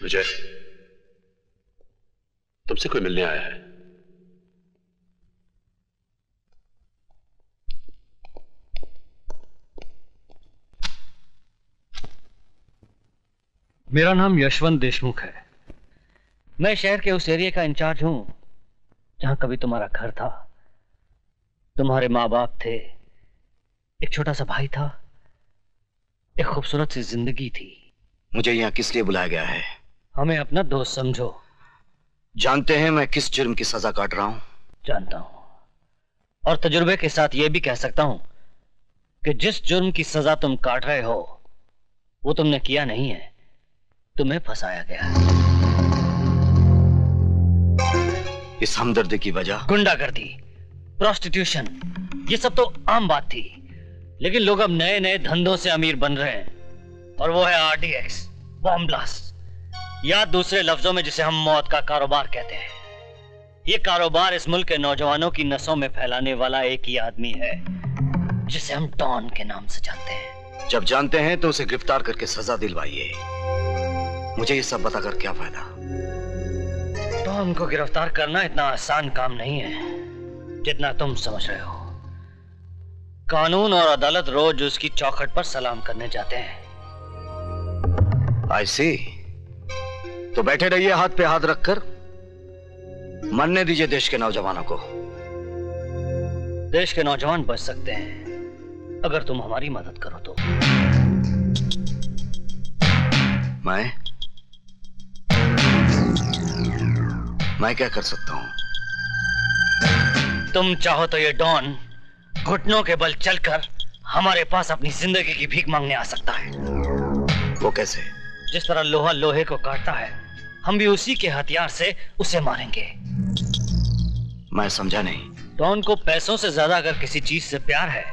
विजय, तुमसे कोई मिलने आया है। मेरा नाम यशवंत देशमुख है। मैं शहर के उस एरिया का इंचार्ज हूं जहां कभी तुम्हारा घर था, तुम्हारे माँ बाप थे, एक छोटा सा भाई था, एक खूबसूरत सी जिंदगी थी। मुझे यहाँ किस लिए बुलाया गया है? हमें अपना दोस्त समझो। जानते हैं मैं किस जुर्म की सजा काट रहा हूं? जानता हूं, और तजुर्बे के साथ यह भी कह सकता हूं कि जिस जुर्म की सजा तुम काट रहे हो वो तुमने किया नहीं है, तुम्हें फंसाया गया है। इस हमदर्दी की वजह? गुंडागर्दी, प्रोस्टिट्यूशन, ये सब तो आम बात थी, लेकिन लोग अब नए नए धंधों से अमीर बन रहे हैं, और वो है आरडीएक्स, बॉम्ब ब्लास्ट, या दूसरे लफ्जों में जिसे हम मौत का कारोबार कहते हैं। ये कारोबार इस मुल्क के नौजवानों की नसों में फैलाने वाला एक ही आदमी है जिसे हम डॉन के नाम से जानते हैं। जब जानते हैं तो उसे गिरफ्तार करके सजा दिलवाइए। मुझे ये सब बताकर क्या फायदा? डॉन को गिरफ्तार करना इतना आसान काम नहीं है जितना तुम समझ रहे हो। कानून और अदालत रोज उसकी चौखट पर सलाम करने जाते हैं। I see। तो बैठे रहिए हाथ पे हाथ रखकर, मरने दीजिए देश के नौजवानों को। देश के नौजवान बच सकते हैं अगर तुम हमारी मदद करो तो। मैं क्या कर सकता हूं? तुम चाहो तो ये डॉन घुटनों के बल चलकर हमारे पास अपनी जिंदगी की भीख मांगने आ सकता है। वो कैसे? जिस तरह लोहा लोहे को काटता है, हम भी उसी के हथियार से उसे मारेंगे। मैं समझा नहीं। डॉन को पैसों से ज्यादा अगर किसी चीज से प्यार है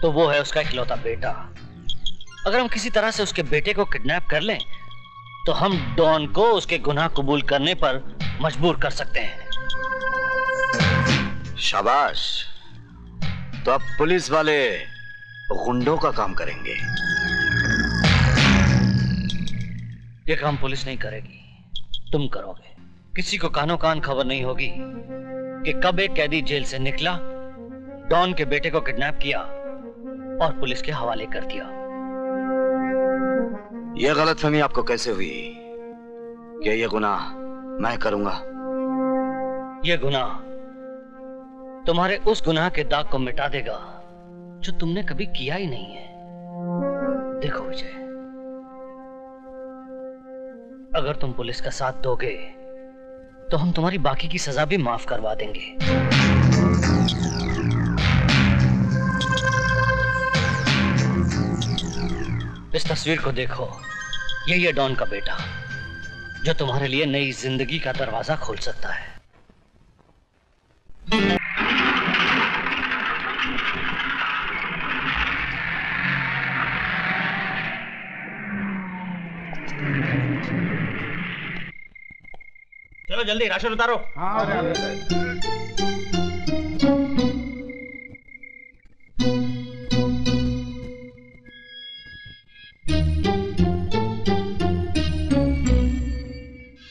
तो वो है उसका इकलौता बेटा। अगर हम किसी तरह से उसके बेटे को किडनैप कर लें तो हम डॉन को उसके गुनाह कबूल करने पर मजबूर कर सकते हैं। शाबाश। तो अब पुलिस वाले गुंडों का काम करेंगे। ये काम पुलिस नहीं करेगी, तुम करोगे। किसी को कानो कान खबर नहीं होगी कि कब एक कैदी जेल से निकला, डॉन के बेटे को किडनैप किया और पुलिस के हवाले कर दिया। यह गलतफहमी आपको कैसे हुई कि यह गुनाह मैं करूंगा? यह गुनाह तुम्हारे उस गुनाह के दाग को मिटा देगा जो तुमने कभी किया ही नहीं है। देखो विजय, अगर तुम पुलिस का साथ दोगे तो हम तुम्हारी बाकी की सजा भी माफ करवा देंगे। इस तस्वीर को देखो, यही है डॉन का बेटा जो तुम्हारे लिए नई जिंदगी का दरवाजा खोल सकता है। चलो जल्दी राशन उतारो। हाँ,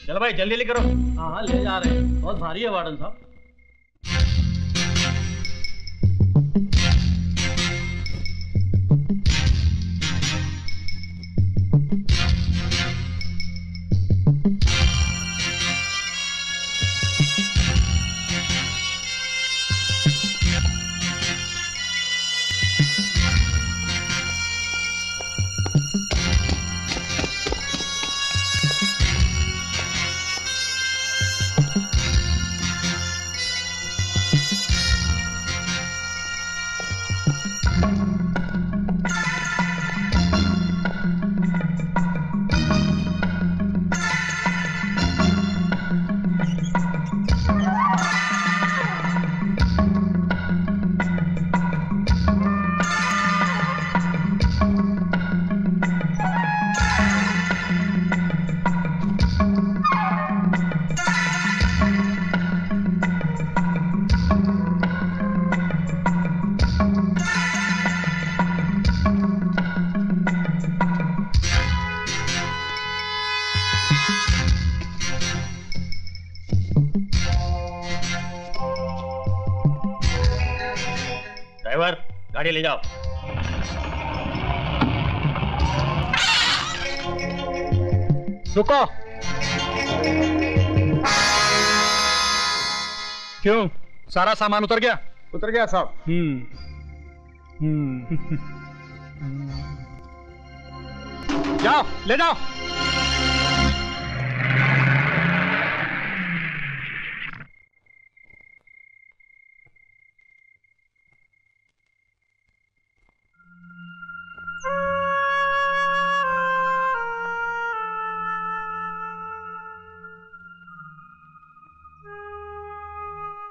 चलो भाई जल्दी ले करो। हाँ हाँ ले जा रहे हैं, बहुत भारी है वार्डन साहब। गाड़ी ले जाओ। रुको। क्यों, सारा सामान उतर गया? उतर गया साहब। जाओ ले जाओ।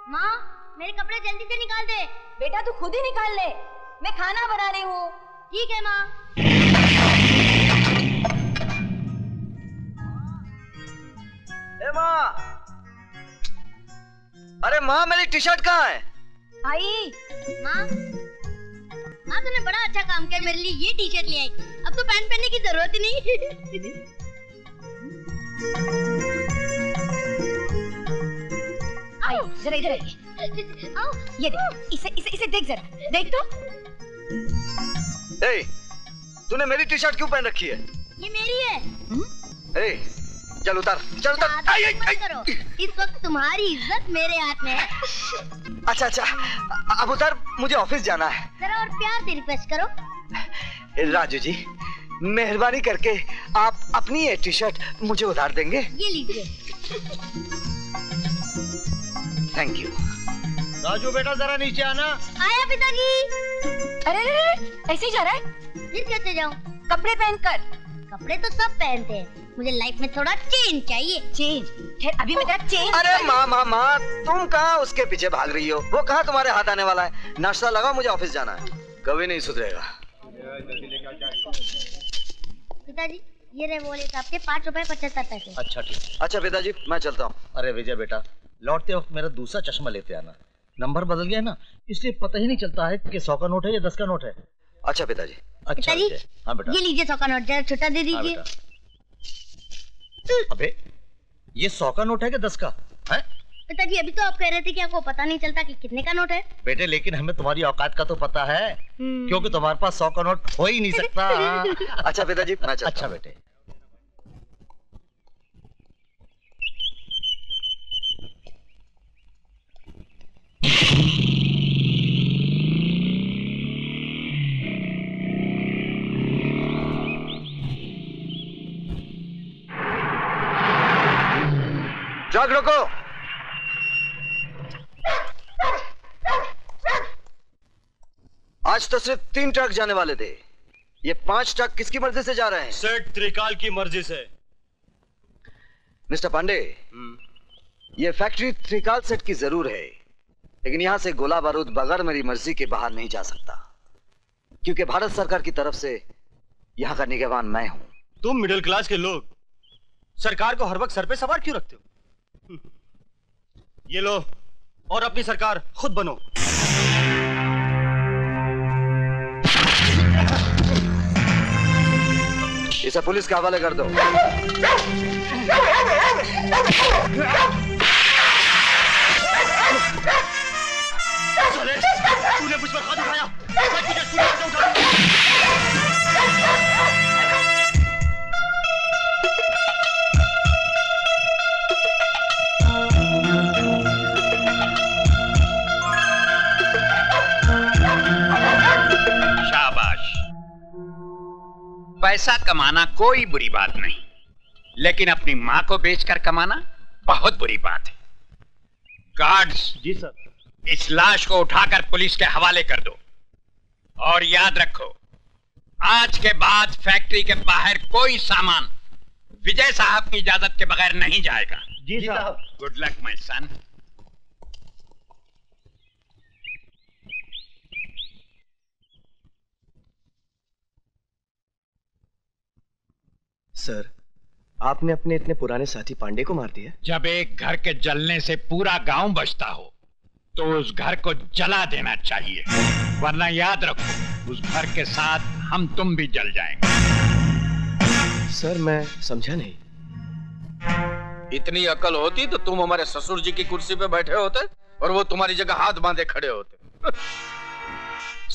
माँ, मेरे कपड़े जल्दी से निकाल दे। बेटा तू खुद ही निकाल ले, मैं खाना बना रही हूँ। ठीक है माँ। ए माँ, अरे माँ मेरी टी शर्ट कहाँ है? आई माँ, माँ तूने बड़ा अच्छा काम किया, मेरे लिए ये टी शर्ट ले आई। अब तो पैंट पहनने की जरूरत ही नहीं। आई जरा इधर आइए। आओ। ये देख, इसे देख जरा, देख तो। ए, तूने मेरी टी शर्ट क्यों पहन रखी है? ये मेरी है। ए, चल उतार, चल उतार। मत करो, इस वक्त तुम्हारी इज्जत मेरे हाथ में है। अच्छा, अब उतार, मुझे ऑफिस जाना है। जरा और प्यार से रिक्वेस्ट करो। राजू जी, मेहरबानी करके आप अपनी ये टी शर्ट मुझे उधार देंगे? ये लीजिए। Thank you. राजू बेटा जरा नीचे आना। आया पिताजी। अरे ऐसे ही जा रहा है? फिर कैसे जाऊँ? कपड़े पहनकर। कपड़े तो सब पहनते हैं, मुझे लाइफ में थोड़ा चेंज चाहिए। चेंज? खैर अभी मैं तेरा चेंज। अरे माँ, तुम कहाँ उसके पीछे भाग रही हो? वो कहाँ तुम्हारे हाथ आने वाला है? नाश्ता लगाओ, मुझे ऑफिस जाना है। कभी नहीं सुधरेगा। पिताजी, ये रहे वॉलेट आपके, 5 रुपए 75 पैसे। अच्छा ठीक। अच्छा पिताजी, मैं चलता हूँ। अरे विजय बेटा, लौटते वक्त मेरा दूसरा चश्मा लेते आना। नंबर बदल गया ना, इसलिए पता ही नहीं चलता है कि 100 का नोट है या 10 का नोट है। अच्छा पिताजी। अच्छा पिताजी, विजय। हाँ बेटा। ये लीजिए 100 का नोट, जरा छोटा दे हाँ दीजिए। बेटा। अबे ये 100 का नोट है कि 10 का है? पिताजी, अभी तो आप कह रहे थे कि आपको पता नहीं चलता कि कितने का नोट है। बेटे लेकिन हमें तुम्हारी औकात का तो पता है, क्योंकि तुम्हारे पास 100 का नोट हो ही नहीं सकता। अच्छा पिताजी, मैं चलता हूँ। अच्छा बेटे। ट्रक रोको। आज तो सिर्फ 3 ट्रक जाने वाले थे, ये 5 ट्रक किसकी मर्जी से जा रहे हैं? सेठ त्रिकाल की मर्जी से। मिस्टर पांडे, ये फैक्ट्री त्रिकाल सेठ की जरूर है, लेकिन यहां से गोला बारूद बगैर मेरी मर्जी के बाहर नहीं जा सकता, क्योंकि भारत सरकार की तरफ से यहां का निगरान मैं हूं। तुम मिडिल क्लास के लोग सरकार को हर वक्त सर पे सवार क्यों रखते हो? ये लो और अपनी सरकार खुद बनो। इसे पुलिस के हवाले कर दो। तूने मुझ पर हाथ उठाया, शाबाश। पैसा कमाना कोई बुरी बात नहीं, लेकिन अपनी मां को बेचकर कमाना बहुत बुरी बात है। गार्ड्स, जी सर। इस लाश को उठाकर पुलिस के हवाले कर दो, और याद रखो आज के बाद फैक्ट्री के बाहर कोई सामान विजय साहब की इजाजत के बगैर नहीं जाएगा। जी साहब। Good luck my son. Sir, आपने अपने इतने पुराने साथी पांडे को मार दिया? जब एक घर के जलने से पूरा गांव बचता हो तो उस घर को जला देना चाहिए, वरना याद रखो उस घर के साथ हम तुम भी जल जाएंगे। सर मैं समझा नहीं। इतनी अकल होती तो तुम हमारे ससुर जी की कुर्सी पे बैठे होते और वो तुम्हारी जगह हाथ बांधे खड़े होते।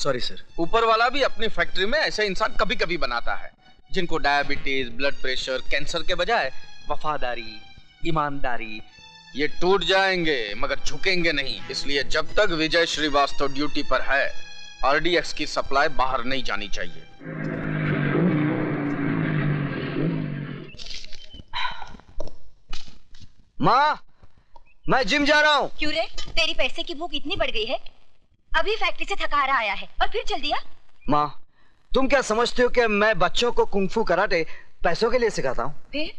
Sorry sir. ऊपर वाला भी अपनी फैक्ट्री में ऐसे इंसान कभी कभी बनाता है जिनको डायबिटीज, ब्लड प्रेशर, कैंसर के बजाय वफादारी, ईमानदारी, ये टूट जाएंगे मगर झुकेंगे नहीं। इसलिए जब तक विजय श्रीवास्तव ड्यूटी पर है, आरडीएक्स की सप्लाई बाहर नहीं जानी चाहिए। माँ, मैं जिम जा रहा हूँ। क्यों रे, तेरी पैसे की भूख इतनी बढ़ गई है? अभी फैक्ट्री से थका हारा आया है और फिर चल दिया। माँ, तुम क्या समझते हो कि मैं बच्चों को कुंफू कराटे पैसों के लिए सिखाता हूँ? फिर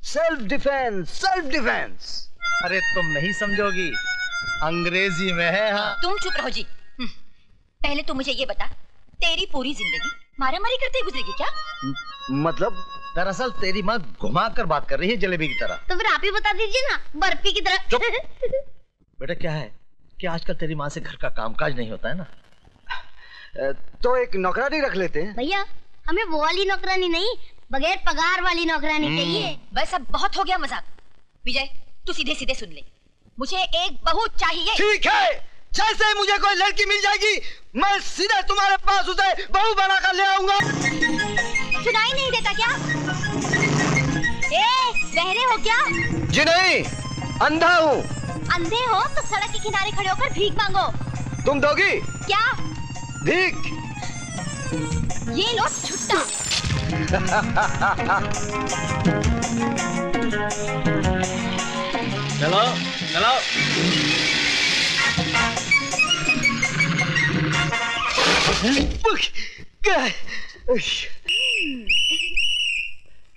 सेल्फ डिफेंस, सेल्फ डिफेंस। अरे तुम नहीं समझोगी, अंग्रेजी में है। हाँ, तुम चुप रहो जी। पहले तो मुझे ये बता, तेरी पूरी जिंदगी मारामारी करते गुजरेगी क्या? मतलब? दरअसल तेरी माँ घुमा कर बात कर रही है जलेबी की तरह। तो फिर आप ही बता दीजिए ना, बर्फी की तरह। बेटा क्या है कि आजकल तेरी माँ से घर का कामकाज नहीं होता है ना। तो एक नौकरानी रख लेते हैं। भैया, हमें वो वाली नौकरानी नहीं, बगैर पगार वाली नौकरानी चाहिए। बस अब बहुत हो गया मजाक। विजय, तू सीधे सीधे सुन ले, मुझे एक बहू चाहिए। ठीक है, जैसे मुझे कोई लड़की मिल जाएगी, मैं सीधे तुम्हारे पास उसे बहू बना कर ले आऊंगा। सुनाई नहीं देता क्या? बहरे हो क्या? जी नहीं, अंधा हूँ। अंधे हो तो सड़क के किनारे खड़े होकर भीख मांगो। तुम दोगी? क्या भीख? ये लो छुट्टा। चलो चलो।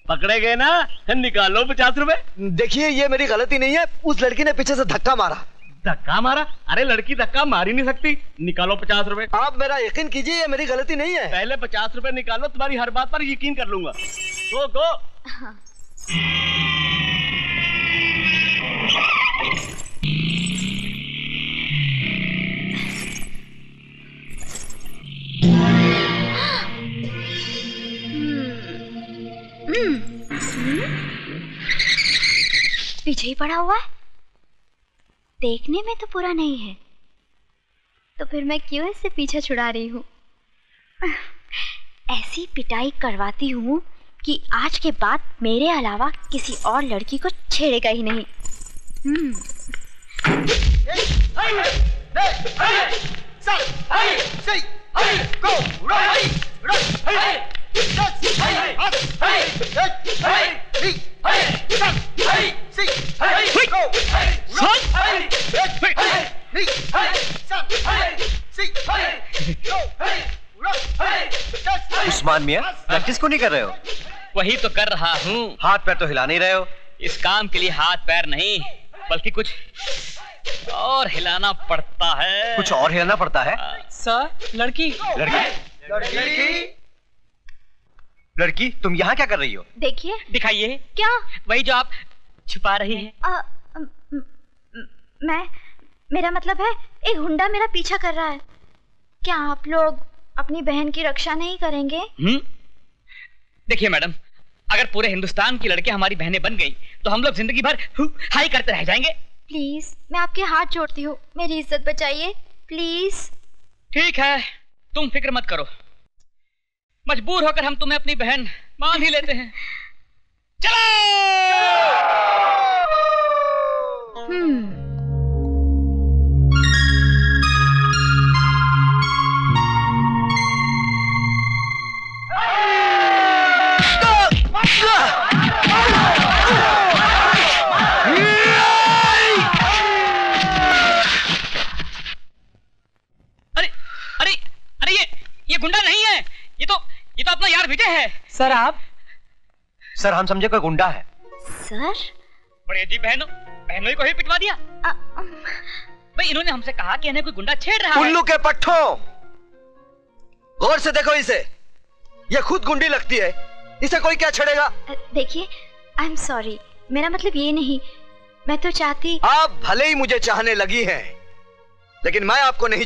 पकड़े गए ना, निकालो 50 रुपए। देखिए, ये मेरी गलती नहीं है, उस लड़की ने पीछे से धक्का मारा। धक्का मारा? अरे लड़की धक्का मार ही नहीं सकती। निकालो 50 रुपए। आप मेरा यकीन कीजिए, ये मेरी गलती नहीं है। पहले 50 रुपए निकालो, तुम्हारी हर बात पर यकीन कर लूंगा। गो गो। पीछे ही पड़ा हुआ है, देखने में तो पूरा नहीं है, तो फिर मैं क्यों इससे पीछा छुड़ा रही हूँ? ऐसी पिटाई करवाती हूँ कि आज के बाद मेरे अलावा किसी और लड़की को छेड़ेगा ही नहीं। उस्मान मियां, प्रैक्टिस को नहीं कर रहे हो? वही तो कर रहा हूँ। हाथ पैर तो हिला नहीं रहे हो। इस काम के लिए हाथ पैर नहीं, बल्कि कुछ और हिलाना पड़ता है। कुछ और हिलाना पड़ता है? सर, लड़की। लड़की, तुम यहाँ क्या कर रही हो? देखिए। दिखाइए। क्या? वही जो आप छुपा रही हैं। मेरा मतलब है, एक गुंडा मेरा पीछा कर रहा है। क्या आप लोग अपनी बहन की रक्षा नहीं करेंगे? देखिए मैडम, अगर पूरे हिंदुस्तान की लड़कियां हमारी बहनें बन गई तो हम लोग जिंदगी भर हाई करते रह जाएंगे। प्लीज, मैं आपके हाथ जोड़ती हूँ, मेरी इज्जत बचाइए प्लीज। ठीक है, तुम फिक्र मत करो, मजबूर होकर हम तुम्हें अपनी बहन मान ही लेते हैं। चलो। ये गुंडा नहीं है, ये तो अपना यार विजय है। सर आप? सर हम समझे कोई गुंडा है। सर? बड़े जी, बहनों को ही पिटवा दिया। भाई इन्होंने हमसे कहा कि इन्हें कोई गुंडा छेड़ रहा है। उल्लू के पट्टों, गौर से देखो इसे, ये खुद गुंडी लगती है, इसे कोई क्या छेड़ेगा? देखिए, आई एम सॉरी, मेरा मतलब ये नहीं, मैं तो चाहती। आप भले ही मुझे चाहने लगी हैं, लेकिन मैं आपको नहीं